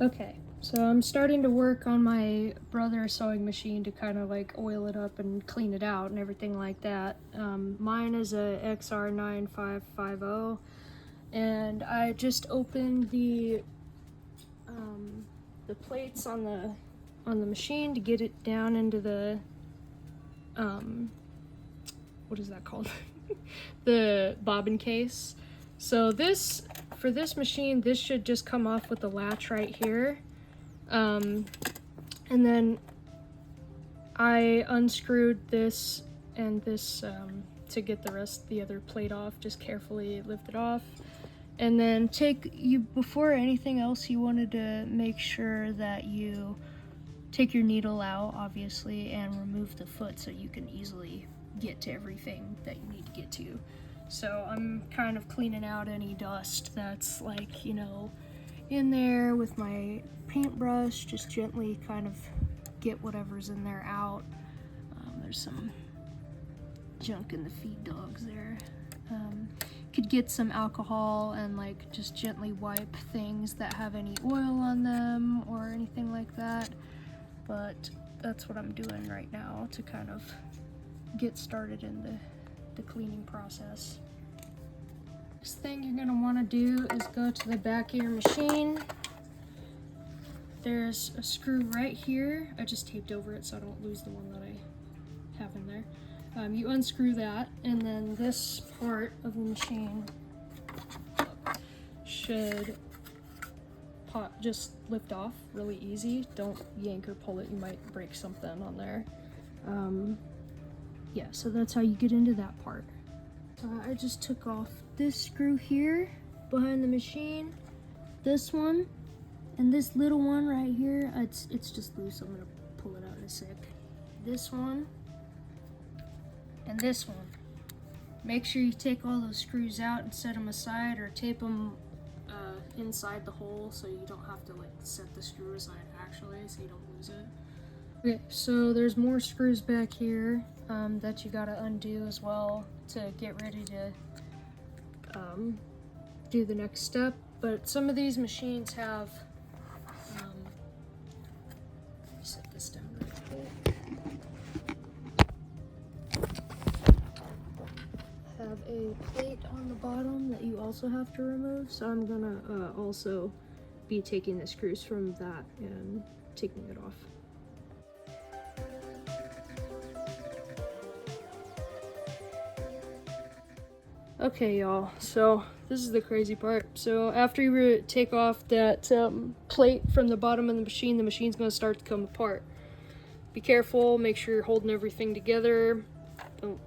Okay, so I'm starting to work on my brother's sewing machine to kind of like oil it up and clean it out and everything like that. Mine is a XR9550, and I just opened the plates on the machine to get it down into the what is that called? The bobbin case. So for this machine, this should just come off with the latch right here. And then I unscrewed this and this to get the other plate off. Just carefully lift it off. And then before anything else, you wanted to make sure that you take your needle out, obviously, and remove the foot so you can easily get to everything that you need to get to. So I'm kind of cleaning out any dust that's like, in there with my paintbrush, just gently kind of get whatever's in there out. There's some junk in the feed dogs there. Could get some alcohol and like just gently wipe things that have any oil on them or anything like that. But that's what I'm doing right now to kind of get started in the cleaning process. Next thing you're gonna wanna do is go to the back of your machine. There's a screw right here. I just taped over it so I don't lose the one that I have in there. You unscrew that, and then this part of the machine should just lift off really easy. Don't yank or pull it, you might break something on there. Yeah, so that's how you get into that part. So I just took off this screw here behind the machine, this one, and this little one right here. It's just loose, I'm gonna pull it out in a sec. This one, and this one. Make sure you take all those screws out and set them aside, or tape them inside the hole so you don't have to like set the screw aside actually, so you don't lose it. Okay, so there's more screws back here that you gotta undo as well to get ready to do the next step. But some of these machines have, let me set this down real quick. Have a plate on the bottom that you also have to remove, so I'm gonna also be taking the screws from that and taking it off. Okay, y'all, so this is the crazy part. So after you take off that plate from the bottom of the machine's gonna start to come apart. Be careful, make sure you're holding everything together. Don't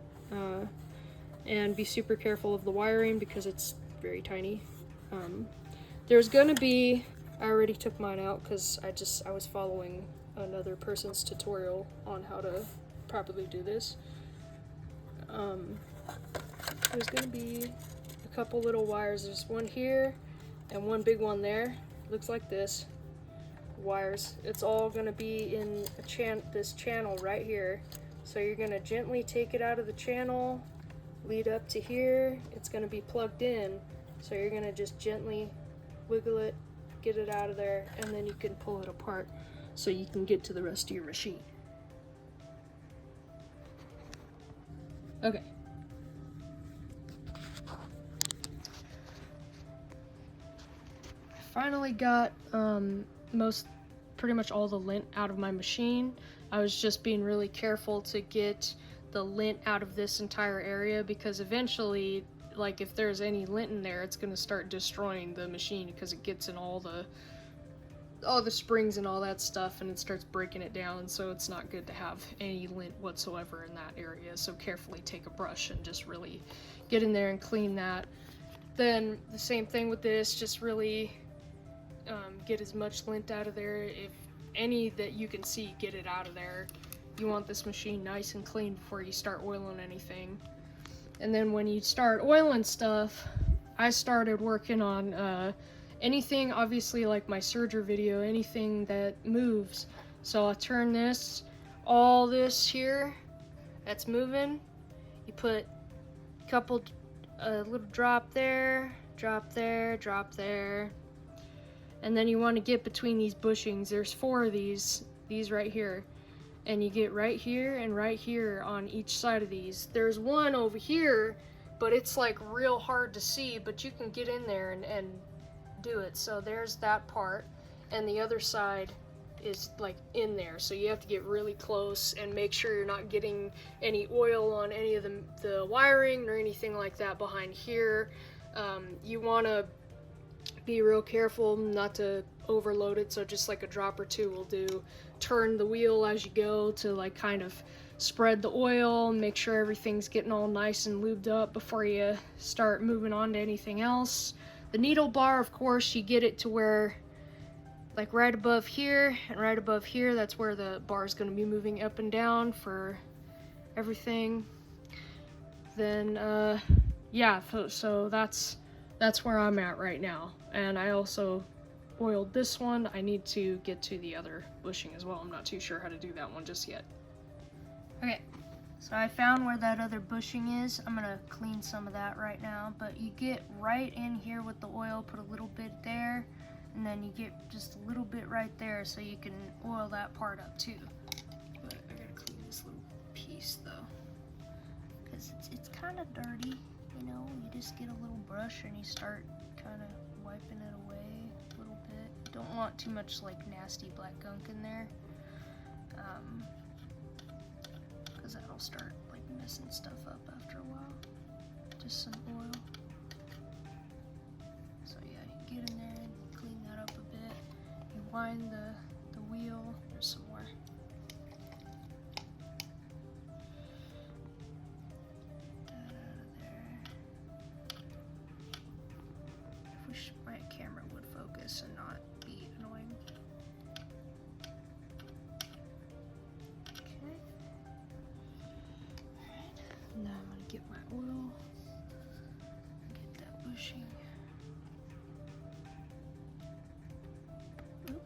and be super careful of the wiring because it's very tiny. There's gonna be, I already took mine out because I was following another person's tutorial on how to properly do this. There's gonna be a couple little wires. There's one here and one big one there. Looks like this. Wires. It's all gonna be in this channel right here. So you're gonna gently take it out of the channel, lead up to here. It's gonna be plugged in. So you're gonna just gently wiggle it, get it out of there, and then you can pull it apart so you can get to the rest of your machine. Okay. Finally got pretty much all the lint out of my machine. I was just being really careful to get the lint out of this entire area because eventually, like if there's any lint in there, it's gonna start destroying the machine because it gets in all the springs and all that stuff and it starts breaking it down, so it's not good to have any lint whatsoever in that area. So carefully take a brush and just really get in there and clean that. Then the same thing with this, just really get as much lint out of there. If any that you can see, get it out of there. You want this machine nice and clean before you start oiling anything. And then when you start oiling stuff, I started working on anything, obviously like my serger video, anything that moves. So I turn all this here that's moving, you put a little drop there, drop there, drop there, And then you want to get between these bushings. There's 4 of these right here. And you get right here and right here on each side of these. There's one over here, but it's like real hard to see, but you can get in there and do it. So there's that part, and the other side is like in there, so you have to get really close and make sure you're not getting any oil on any of the wiring or anything like that behind here. You want to be real careful not to overload it, so just like a drop or 2 will do. Turn the wheel as you go to like kind of spread the oil, make sure everything's getting all nice and lubed up before you start moving on to anything else. The needle bar, of course, you get it to where like right above here and right above here, that's where the bar is going to be moving up and down for everything. Then yeah, so that's where I'm at right now. And I also oiled this one. I need to get to the other bushing as well. I'm not too sure how to do that one just yet. Okay, so I found where that other bushing is. I'm gonna clean some of that right now, but you get right in here with the oil, put a little bit there, and then you get just a little bit right there so you can oil that part up too. But I gotta clean this little piece though, because it's kind of dirty, you know. You just get a little brush and you start kind of wiping it away a little bit. You don't want too much like nasty black gunk in there, because that'll start like messing stuff up after a while. Just some oil. So yeah, you get in there and clean that up a bit. You wind the wheel. There's some more. That out of there. I wish my camera would focus and not be annoying. Okay. Alright, now I'm gonna get my oil. Get that bushing. Oop.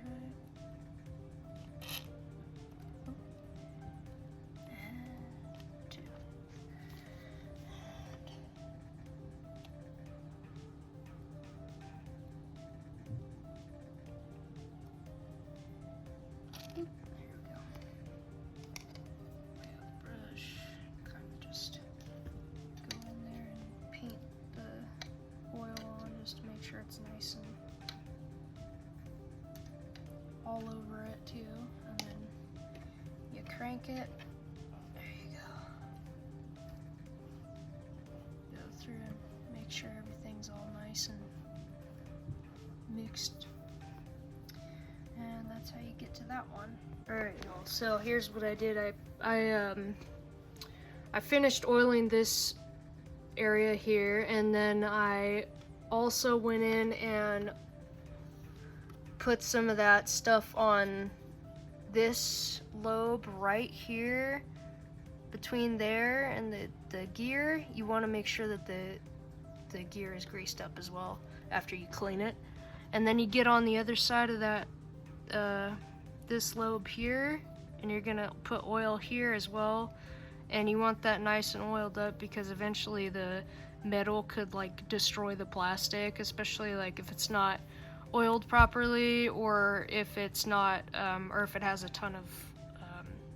Right. Oop. And 2. There we go. Brush, kind of just go in there and paint the oil on just to make sure it's nice and all over it too. And then you crank it. There you go. Go through and make sure everything's all nice and mixed. And that's how you get to that one. Alright, y'all, so here's what I did. I finished oiling this area here, and then I also went in and put some of that stuff on this lobe right here between there and the gear. You want to make sure that the gear is greased up as well after you clean it. And then you get on the other side of that this lobe here, and you're gonna put oil here as well, and you want that nice and oiled up because eventually the metal could like destroy the plastic, especially like if it's not oiled properly, or if it's not or if it has a ton of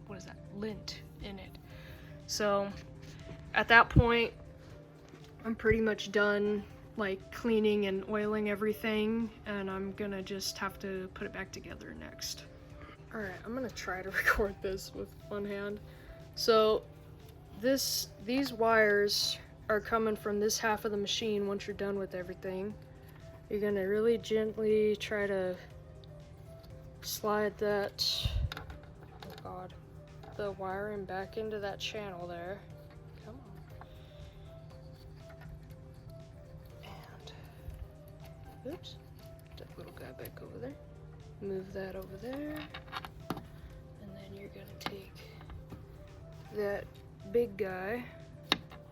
what is that, lint in it. So at that point I'm pretty much done like cleaning and oiling everything, and I'm gonna just have to put it back together next. Alright, I'm gonna try to record this with one hand. So these wires are coming from this half of the machine. Once you're done with everything, you're gonna really gently try to slide that, oh god, the wiring back into that channel there. Come on. And oops, that little guy back over there. Move that over there, and then you're gonna take that big guy.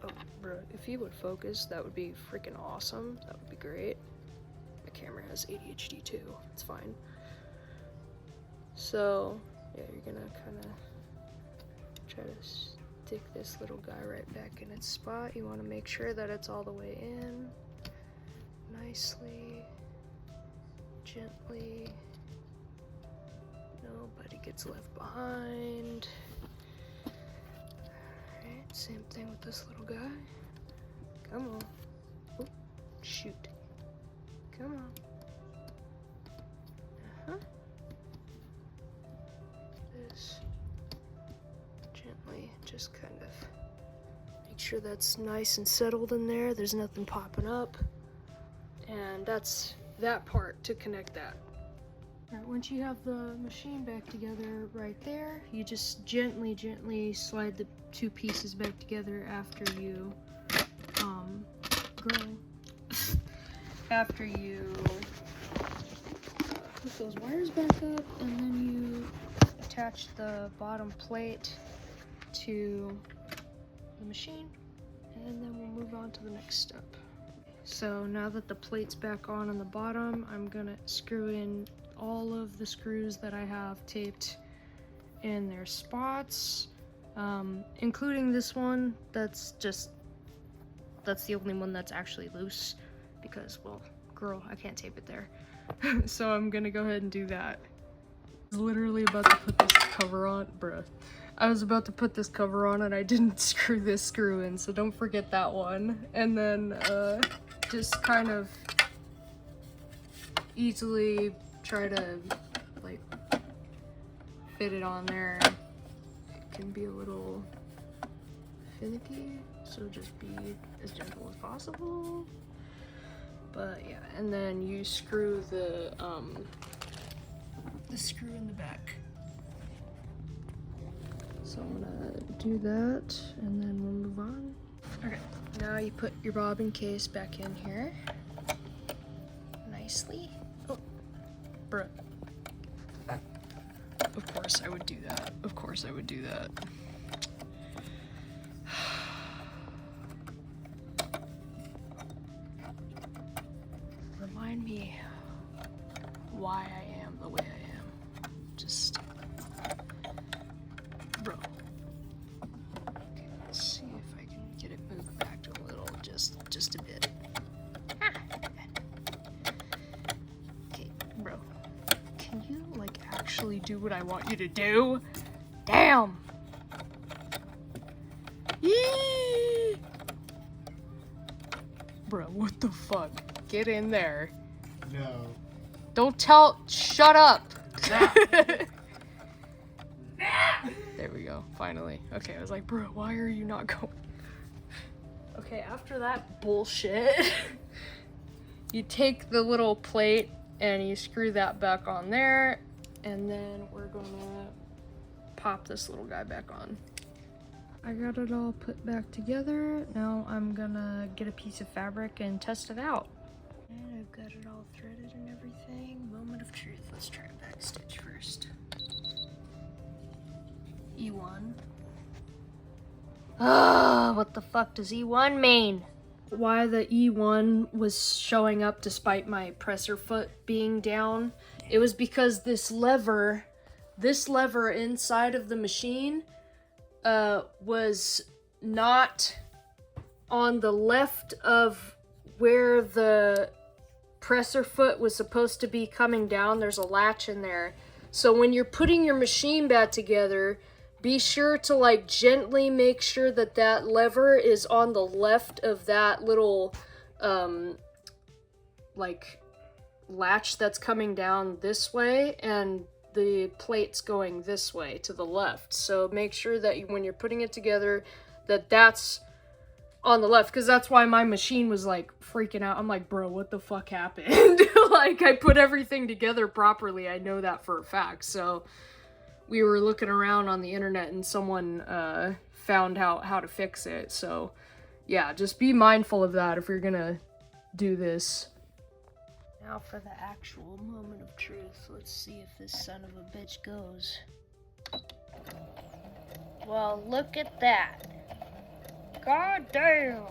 Oh, bro, if you would focus, that would be freaking awesome. That would be great. My camera has ADHD too. It's fine. So, yeah, you're gonna kind of try to stick this little guy right back in its spot. You want to make sure that it's all the way in nicely. gently. Nobody gets left behind. Alright, same thing with this little guy. Come on. Oh, shoot. Come on. This. Gently, just kind of make sure that's nice and settled in there. There's nothing popping up. And that's that part to connect that. Alright, once you have the machine back together right there, you just gently slide the two pieces back together after you, after you put those wires back up, and then you attach the bottom plate to the machine, and then we'll move on to the next step. So now that the plate's back on the bottom, I'm gonna screw in all of the screws that I have taped in their spots, including this one. That's the only one that's actually loose because, well, girl, I can't tape it there. So I'm gonna go ahead and do that. I was literally about to put this cover on, bruh. I was about to put this cover on and I didn't screw this screw in, so don't forget that one. And then just kind of easily try to like fit it on there. It can be a little finicky, so just be as gentle as possible. But yeah, and then you screw the screw in the back. So I'm gonna do that, and then we'll move on. Okay, now you put your bobbin case back in here nicely. Oh, bruh. Of course I would do that. Of course I would do that. Remind me why I am the way I am. Just, bro. Okay, let's see if I can get it moved back a little, just a bit. Okay, bro. Can you like actually do what I want you to do? Damn. Yee! Bro, what the fuck? Get in there. No. Don't shut up. There we go, finally. Okay, I was like, bro, why are you not going? Okay, after that bullshit, you take the little plate and you screw that back on there, and then we're gonna pop this little guy back on. I got it all put back together. Now I'm gonna get a piece of fabric and test it out. And I've got it all threaded and everything. Moment of truth. Let's try a back stitch first. E1. Ah, what the fuck does E1 mean? Why the E1 was showing up despite my presser foot being down, it was because this lever inside of the machine was not on the left of where the presser foot was supposed to be coming down. There's a latch in there. So when you're putting your machine back together, be sure to like gently make sure that that lever is on the left of that little like latch that's coming down this way, and the plate's going this way to the left. So make sure that when you're putting it together that that's on the left, because that's why my machine was like freaking out. I'm like, bro, what the fuck happened? Like, I put everything together properly. I know that for a fact. So we were looking around on the internet and someone found how to fix it. So yeah, just be mindful of that if you're gonna do this. Now for the actual moment of truth. Let's see if this son of a bitch goes. Well, look at that. God damn.